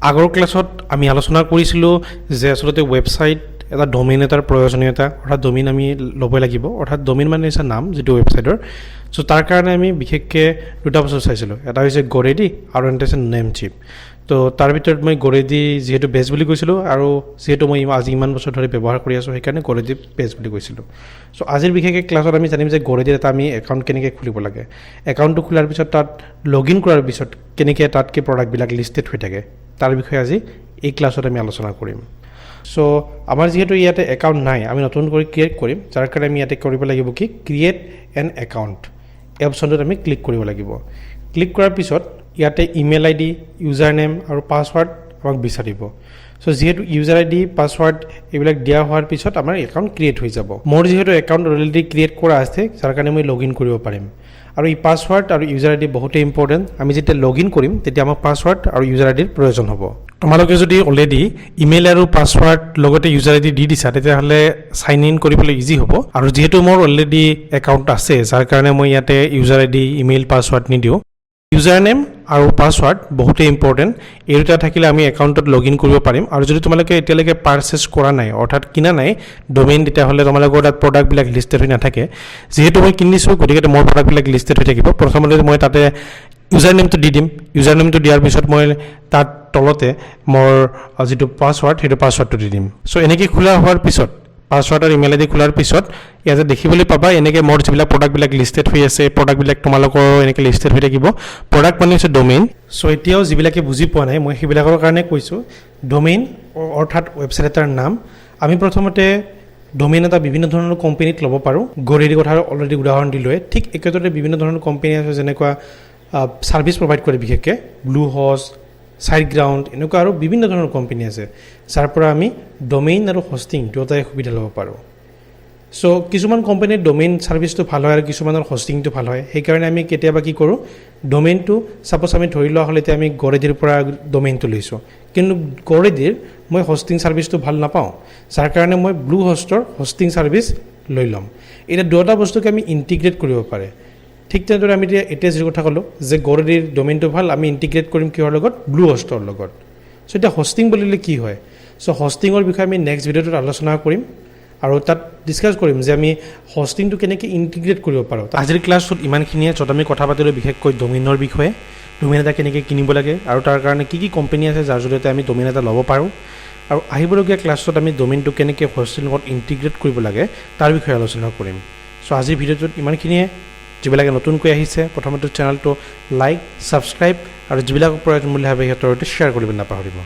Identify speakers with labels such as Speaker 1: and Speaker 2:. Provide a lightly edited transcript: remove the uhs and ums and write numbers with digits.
Speaker 1: আগৰ ক্লাছত আমি আলোচনা কৰিছিলোঁ যে আসলতে ৱেবছাইট এটা ডোমেইন এটাৰ প্ৰয়োজনীয়তা অৰ্থাৎ ডোমেইন আমি ল'ব লাগিব অৰ্থাৎ ডোমেইন মানে হৈছে নাম যেটো ৱেবছাইটৰ সো তাৰ কাৰণে আমি বিশেষকৈ দুটা বস্তু চাইছিলোঁ এটা হৈছে Godaddy আৰু এটা হৈছে নেমচিপ তো তাৰ ভিতৰত মই Godaddy যেহেতু বেছ বুলি কৈছিলোঁ আৰু যেহেতু মই আজি ইমান বছৰ ধৰি ব্যৱহাৰ কৰি আছোঁ সেইকাৰণে Godaddy বেছ বুলি কৈছিলোঁ সো আজিৰ বিশেষকৈ ক্লাছত আমি জানিম যে Godaddy এটা আমি একাউণ্ট কেনেকৈ খুলিব লাগে একাউণ্টটো খোলাৰ পিছত তাত লগইন কৰাৰ পিছত কেনেকৈ তাত কি প্ৰডাক্টবিলাক লিষ্টেড হৈ থাকে তাৰ বিষয়ে আজি এই ক্লাছত আমি আলোচনা কৰিম সো আমাৰ যেহেতু ইয়াতে একাউণ্ট নাই আমি নতুন কৰি ক্ৰিয়েট কৰিম যাৰ কাৰণে আমি ইয়াতে কৰিব লাগিব কি ক্ৰিয়েট এন একাউণ্ট এই অপশ্যনটোত আমি ক্লিক কৰিব লাগিব ক্লিক কৰাৰ পিছত ইয়াতে ইমেইল আইডি ইউজাৰ নেম আৰু পাছৱৰ্ড আমাক বিচাৰিব সো যেহেতু ইউজাৰ আইডি পাছৱৰ্ড এইবিলাক দিয়া হোৱাৰ পিছত আমাৰ একাউণ্ট ক্ৰিয়েট হৈ যাব মোৰ যেহেতু একাউণ্ট অলৰেডি ক্ৰিয়েট কৰা আছে যাৰ কাৰণে মই লগইন কৰিব পাৰিম আৰু এই পাছৱৰ্ড আৰু ইউজাৰ আইডি বহুতেই ইম্পৰ্টেণ্ট আমি যেতিয়া লগইন কৰিম তেতিয়া আমাৰ পাছৱৰ্ড আৰু ইউজাৰ আইডিৰ প্ৰয়োজন হ'ব তোমালোকে যদি অলৰেডি ইমেইল আৰু পাছৱৰ্ড লগতে ইউজাৰ আইডি দি দিছা তেতিয়াহ'লে সাইন ইন কৰিবলৈ ইজি হ'ব আৰু যেহেতু মোৰ অলৰেডি একাউণ্ট আছে যাৰ কাৰণে মই ইয়াতে ইউজাৰ আইডি ইমেইল পাছৱৰ্ড নিদিওঁ ইউজাৰ নেম আৰু পাছৱৰ্ড বহুতেই ইম্পৰ্টেণ্ট এই দুটা থাকিলে আমি একাউণ্টত লগইন কৰিব পাৰিম আৰু যদি তোমালোকে এতিয়ালৈকে পাৰচেছ কৰা নাই অৰ্থাৎ কিনা নাই ডোমেইন তেতিয়াহ'লে তোমালোকৰ তাত প্ৰডাক্টবিলাক লিষ্টেড হৈ নাথাকে যেহেতু মই কিনিছোঁ গতিকে মোৰ প্ৰডাক্টবিলাক লিষ্টেড হৈ থাকিব প্ৰথমতে মই তাতে ইউজাৰ নেমটো দি দিম ইউজাৰ নেমটো দিয়াৰ পিছত মই তাত তলতে মোৰ যিটো পাছৱৰ্ড সেইটো পাছৱৰ্ডটো দি দিম সো এনেকৈ খোলা হোৱাৰ পিছত পাছৱৰ্ড আৰু ইমেইল আইডি খোলাৰ পিছত ইয়াতে দেখিবলৈ পাবা এনেকৈ মোৰ যিবিলাক প্ৰডাক্টবিলাক লিষ্টেড হৈ আছে প্ৰডাক্টবিলাক তোমালোকৰ এনেকৈ লিষ্টেড হৈ থাকিব প্ৰডাক্ট মানে হৈছে ডোমেইন সো এতিয়াও যিবিলাকে বুজি পোৱা নাই মই সেইবিলাকৰ কাৰণে কৈছোঁ ডোমেইন অৰ্থাৎ ৱেবছাইট এটাৰ নাম আমি প্ৰথমতে ডোমেইন এটা বিভিন্ন ধৰণৰ কোম্পানীত ল'ব পাৰোঁ Godaddy কথা অলৰেডি উদাহৰণ দিলোৱে ঠিক একেদৰে বিভিন্ন ধৰণৰ কোম্পানী আছে যেনেকুৱা ছাৰ্ভিচ প্ৰভাইড কৰে বিশেষকৈ ব্লু হোষ্ট সাইড গ্ৰাউণ্ড এনেকুৱা আৰু বিভিন্ন ধৰণৰ কোম্পানী আছে যাৰ পৰা আমি ডোমেইন আৰু হোষ্টিং দুয়োটাই সুবিধা ল'ব পাৰোঁ সো কিছুমান কোম্পানীৰ ডোমেইন ছাৰ্ভিচটো ভাল হয় আৰু কিছুমানৰ হোষ্টিংটো ভাল হয় সেইকাৰণে আমি কেতিয়াবা কি কৰোঁ ডোমেইনটো ছাপ'জ আমি ধৰি লোৱা হ'লে এতিয়া আমি Godaddyৰ পৰা ডোমেইনটো লৈছোঁ কিন্তু Godaddyৰ মই হোষ্টিং ছাৰ্ভিচটো ভাল নাপাওঁ যাৰ কাৰণে মই ব্লু হোষ্টৰ হোষ্টিং ছাৰ্ভিচ লৈ ল'ম এতিয়া দুটা বস্তুকে আমি ইণ্টিগ্ৰেট কৰিব পাৰে ঠিক তেনেদৰে আমি এতিয়া যিটো কথা ক'লোঁ যে Godaddyৰ ডোমেইনটো ভাল আমি ইণ্টিগ্ৰেট কৰিম কিহৰ লগত ব্লু হোষ্টৰ লগত সো এতিয়া হোষ্টিং বুলিলে কি হয় সো হোষ্টিঙৰ বিষয়ে আমি নেক্সট ভিডিঅ'টোত আলোচনা কৰিম আৰু তাত ডিছকাছ কৰিম যে আমি হোষ্টিংটো কেনেকৈ ইণ্টিগ্ৰেট কৰিব পাৰোঁ আজিৰ ক্লাছত ইমানখিনিয়ে য'ত আমি কথা পাতিলোঁ বিশেষকৈ ডোমেইনৰ বিষয়ে ডোমেইন এটা কেনেকৈ কিনিব লাগে আৰু তাৰ কাৰণে কি কি কোম্পানী আছে যাৰ জৰিয়তে আমি ডোমেইন এটা ল'ব পাৰোঁ আৰু আহিবলগীয়া ক্লাছত আমি ডোমেইনটো কেনেকৈ হোষ্টিঙৰ লগত ইণ্টিগ্ৰেট কৰিব লাগে তাৰ বিষয়ে আলোচনা কৰিম সো আজিৰ ভিডিঅ'টোত ইমানখিনিয়ে যিবিলাকে নতুনকৈ আহিছে প্ৰথমতে চেনেলটো লাইক ছাবস্ক্ৰাইব আৰু যিবিলাকৰ প্ৰয়োজন বুলি ভাবে সিহঁতৰ সৈতে শ্বেয়াৰ কৰিব নাপাহৰিব